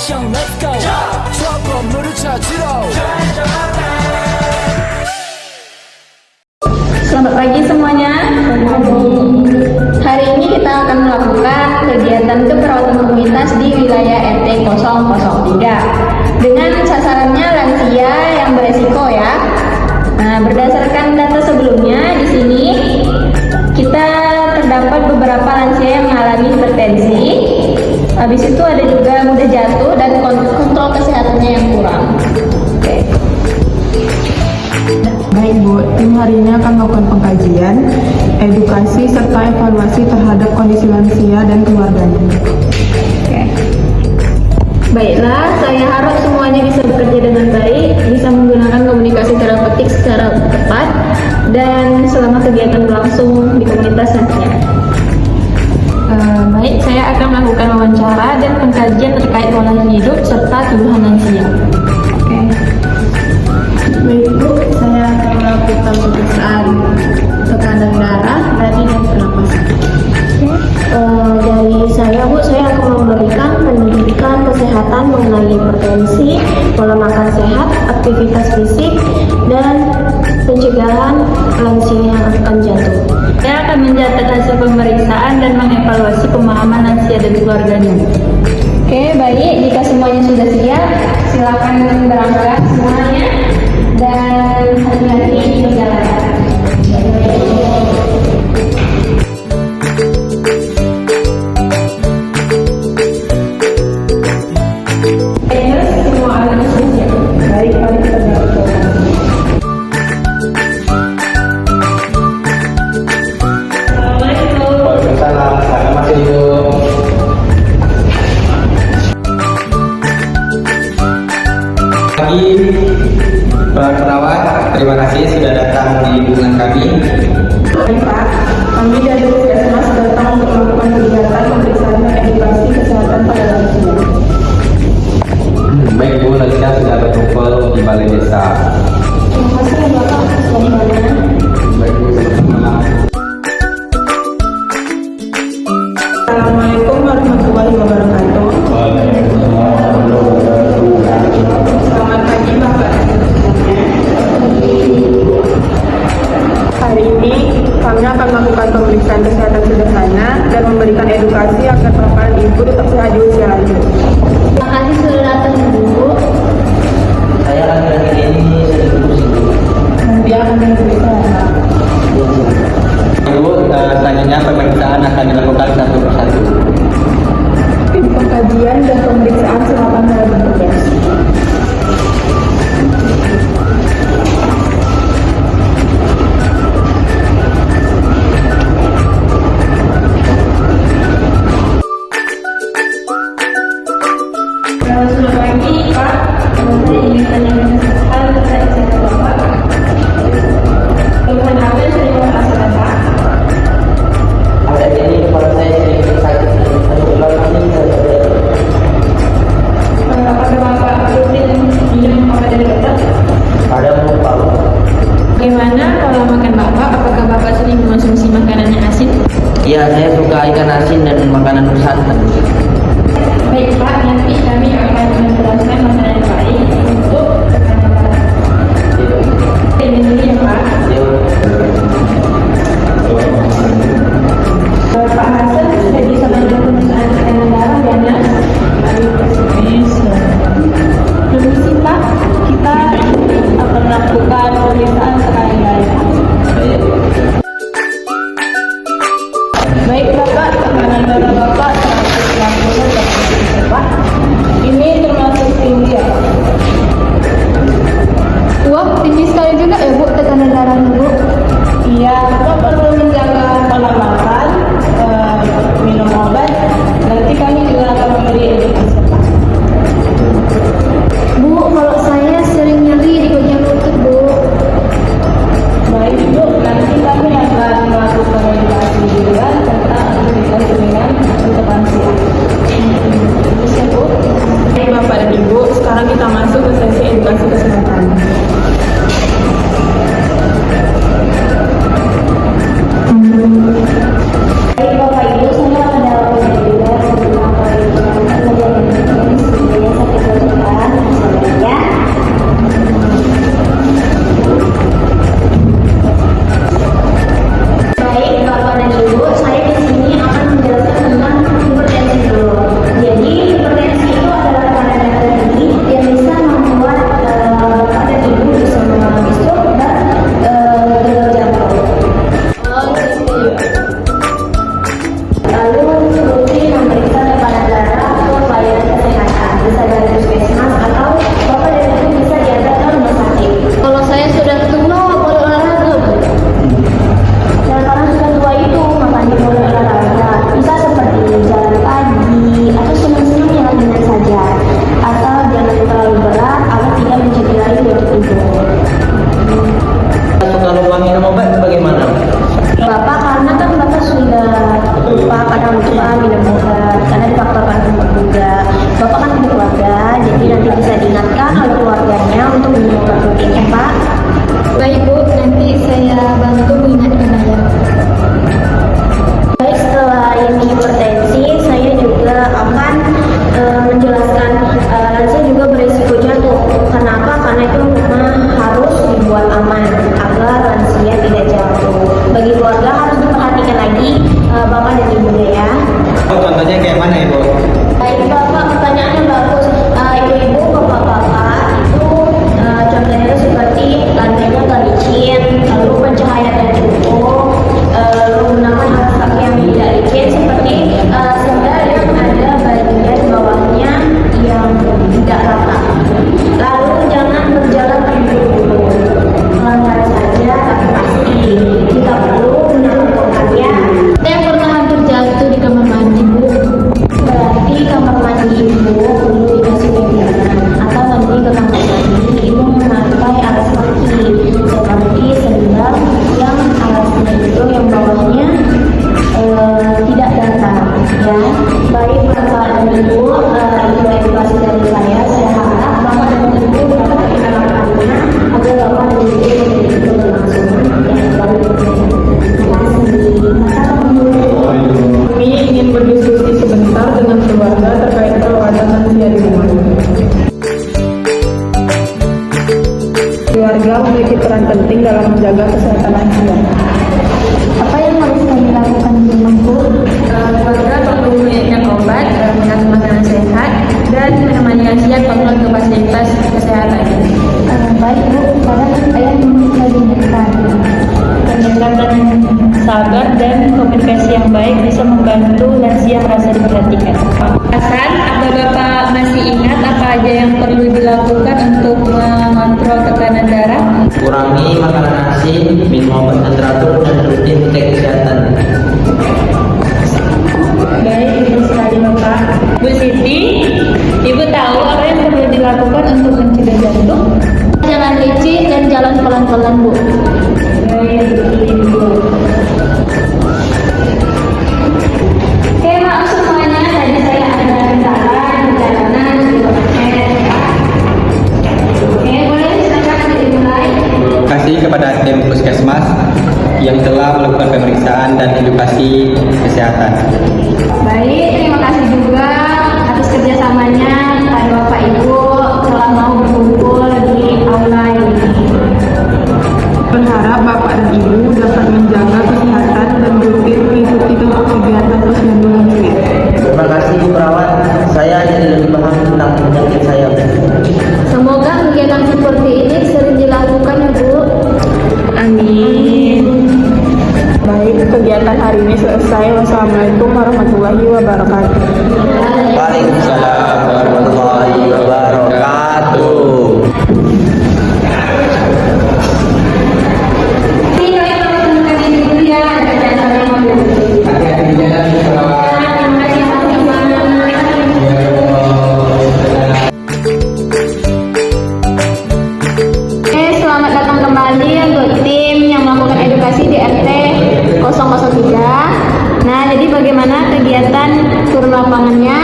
액션 let's go 저 건물을 찾으러 Selamat pagi semuanya. Hari ini kita akan melakukan kegiatan keperawatan komunitas di wilayah RT 003 dengan sasarannya lansia yang beresiko ya. Nah, berdasarkan data sebelumnya di sini kita terdapat beberapa lansia yang mengalami hipertensi. Habis itu ada juga mudah jatuh dan kontrol kesehatannya yang kurang. Oke. Baik Bu, tim hari ini akan melakukan pengkajian, edukasi, serta evaluasi terhadap kondisi lansia dan keluarganya. Oke. Baiklah, saya harap semuanya bisa bekerja dengan baik, bisa menggunakan komunikasi terapeutik secara tepat, dan selama kegiatan berlangsung di komunitas nantinya. Baik, saya akan melakukan wawancara dan pengkajian terkait pola hidup serta keluhan lansia. Oke. Baik Bu, saya akan melakukan pemeriksaan tekanan darah, nadi dan pernapasan. Dari saya Bu, saya akan memberikan pendidikan kesehatan mengenai hipertensi, pola makan sehat, aktivitas fisik, dan pencegahan lansia yang akan jatuh. Saya akan mencatat hasil pemeriksaan dan mengevaluasi pemahaman lansia dan keluarganya. Oke, baik. Jika semuanya sudah siap, silakan berangkat semuanya dan hati-hati di perjalanan. Semua alat sudah siap. Baik, mari kita berangkat. Waalaikumsalam, saya masih hidup. Pagi, Pak Perawat, terima kasih sudah datang di lingkungan kami. Baik Pak, kami dari Puskesmas datang untuk melakukan kegiatan pemeriksaan dan edukasi kesehatan pada lansia. Baik Bu, lansia sudah berkumpul di balai desa. Terima kasih ya Bapak atas bantuannya. Baik Bu, sama-sama. Assalamualaikum warahmatullahi wabarakatuh. Selamat pagi Bapak. Hari ini kami akan melakukan pemeriksaan kesehatan sederhana dan memberikan edukasi agar bapak dan ibu tetap sehat di usia lanjut. Terima kasih sudah datang Bu. Saya laki-laki ini sedang pusing Bu. Nanti akan diperiksa. Bu, selanjutnya pemeriksaan akan dilakukan satu persatu. Tim pengkajian dan pemeriksaan silakan mulai bertugas. Selamat pagi Pak. Saya ingin tanyakan hal terkait kesehatan Bapak. Keluhan apa yang sering Bapak rasakan Pak? Ada ini kepala saya sedikit sakit. Kebetulan ini saya Apakah Bapak rutin minum obat dari dokter? ada lupa. Bagaimana pola makan Bapak? Apakah Bapak sering mengonsumsi makanan yang asin? Iya, saya suka ikan asin dan makanan bersantan. Baik Pak, nanti kami akan menjelaskan makanan yang baik untuk tekanan darah. Ini dulu ya Pak. Pak Hasan sudah bisa melakukan pemeriksaan tekanan darah dan permisi Pak, kita akan melakukan pemeriksaan tekanan darah. Baik Bapak, tekanan darah Bapak 160 Pak. Ini termasuk tinggi ya Pak? Wah, tinggi sekali juga ya Bu tekanan darahnya Bu? Iya, Bapak perlu menjaga pola makan, minum obat. Nanti kami juga akan memberi edukasi Pak. Bu, kalau saya sering nyeri di bagian lutut Bu. Baik Bu, nanti kami akan melakukan edukasi juga tentang aktivitas dengan untuk lansia. Bisa Bu? Baik Bapak dan Ibu, sekarang kita masuk ke sesi edukasi kesehatan. Bapak dan Ibu, saya di sini akan menjelaskan tentang hipertensi dulu. Jadi hipertensi itu adalah tekanan darah tinggi yang bisa membuat Bapak dan Ibu bisa mengalami stroke dan gagal jantung. Oh gitu. Lalu rutin memeriksa tekanan darah ke pelayanan kesehatan, bisa dari puskesmas atau Bapak dan Ibu bisa diantar ke rumah sakit. Kalau saya sudah tua, boleh olahraga. Dan kalau sudah tua itu makanya boleh olahraga. Bisa seperti jalan pagi atau senang-senang jalan ringan saja, atau jangan terlalu berat agar tidak mencederai otot tubuh. Kalau lupa minum obat bagaimana? Bapak karena kan Bapak sudah lupa kadang lupa minum obat karena difaktorkan umur juga. Bapak kan berkeluarga, jadi nanti bisa diingatkan oleh keluarganya untuk minum obat rutin ya Pak. Baik Bu, nanti saya bantu mengingatkan ya. Baik, setelah ini hipertensi, saya juga akan menjelaskan lansia juga berisiko jatuh. Kenapa? Karena itu memang harus dibuat aman agar lansia tidak jatuh. Bagi keluarga harus diperhatikan lagi Bapak dan Ibu ya. Contohnya kayak mana Ibu? Baik Bapak, pertanyaannya bagus. Ibu-ibu, bapak-bapak itu contohnya seperti lantainya nggak licin, lalu pencahayaan cukup, menggunakan alas kaki yang tidak licin seperti sandal yang ada bagian bawahnya yang tidak rata. Lalu jangan berjalan buru-buru, melanggar saja tapi pasti. Jika perlu menaruh pakaian. Saya pernah hampir jatuh di kamar mandi Bu. Berarti kamar mandi Ibu perlu dikasih pegangan, atau nanti ke kamar mandi Ibu memakai alas kaki seperti sandal yang alasnya itu yang bawahnya tidak datar ya. Baik Bapak dan Ibu, itu edukasi dari saya harap Bapak dan Ibu dapat menerapkannya agar Bapak dan Ibu menjadi keberlangsungan yang baik. Terima kasih. Kami ingin berdiskusi sebentar dengan keluarga terkait perawatan lansia di rumah. Keluarga memiliki peran penting dalam menjaga kesehatan lansia. Apa yang harus kami lakukan di rumah Bu? Keluarga perlu menyiapkan obat, mengatur makanan sehat, dan menemani lansia kontrol ke fasilitas kesehatan. Baik Bu, sekarang saya meminta diingatkan. Pendekatan sabar dan komunikasi yang baik bisa membantu lansia merasa diperhatikan. Hasan, apa Bapak masih ingat apa aja yang perlu dilakukan untuk mengontrol tekanan darah? Kurangi makanan asin, minum obat yang teratur, dan rutin cek kesehatan. Baik, itu sekali Bapak. Bu Siti, Ibu tahu apa yang perlu dilakukan untuk mencegah jantung? Jangan licin dan jalan pelan-pelan Bu. Baik, Ibu. Oke maaf semuanya, tadi saya ada kendala di jalanan di loket. Oke, boleh silakan dimulai. Terima kasih kepada tim puskesmas yang telah melakukan pemeriksaan dan edukasi kesehatan. Baik, terima kasih juga atas kerjasamanya kepada Bapak Ibu telah mau berkumpul di aula ini. Berharap Bapak dan Ibu dapat menjaga kesehatan dan rutin mengikuti kegiatan posyandu lansia. Terima kasih Bu Perawat, saya jadi lebih paham tentang penyakit saya. Semoga kegiatan seperti ini sering dilakukan ya Bu. Amin. Baik, kegiatan hari ini selesai. Wassalamualaikum warahmatullahi wabarakatuh. Waalaikumsalam warahmatullahi wabarakatuh. Selamat datang kembali untuk tim yang melakukan edukasi di RT 003. Nah, jadi bagaimana kegiatan turun lapangannya?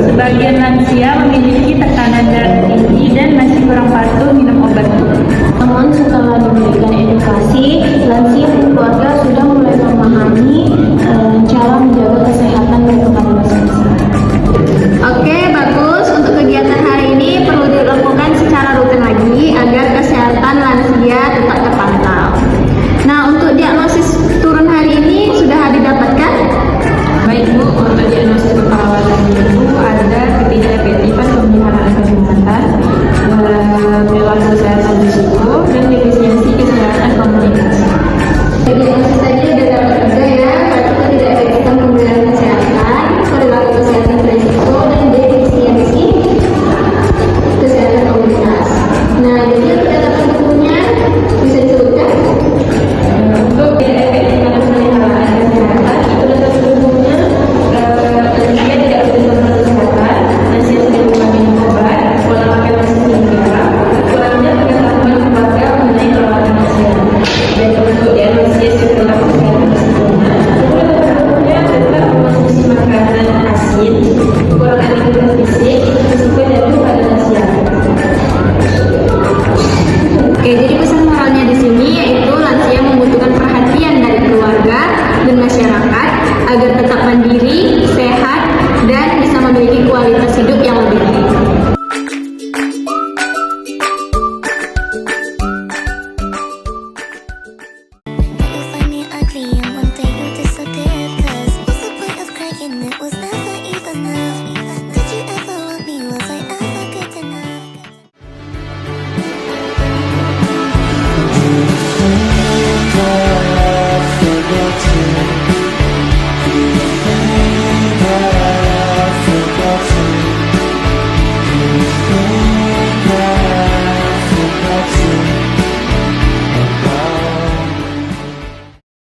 Sebagian lansia memiliki tekanan darah tinggi dan masih kurang patuh minum obat. Namun setelah diberikan edukasi, lansia dan keluarga sudah mulai memahami cara menjaga kesehatan mereka masing-masing. Oke, bagus. Untuk kegiatan hari ini perlu dilakukan secara rutin lagi agar kesehatan lansia tetap terpantau. Nah, untuk diagnosis turun hari ini masyarakat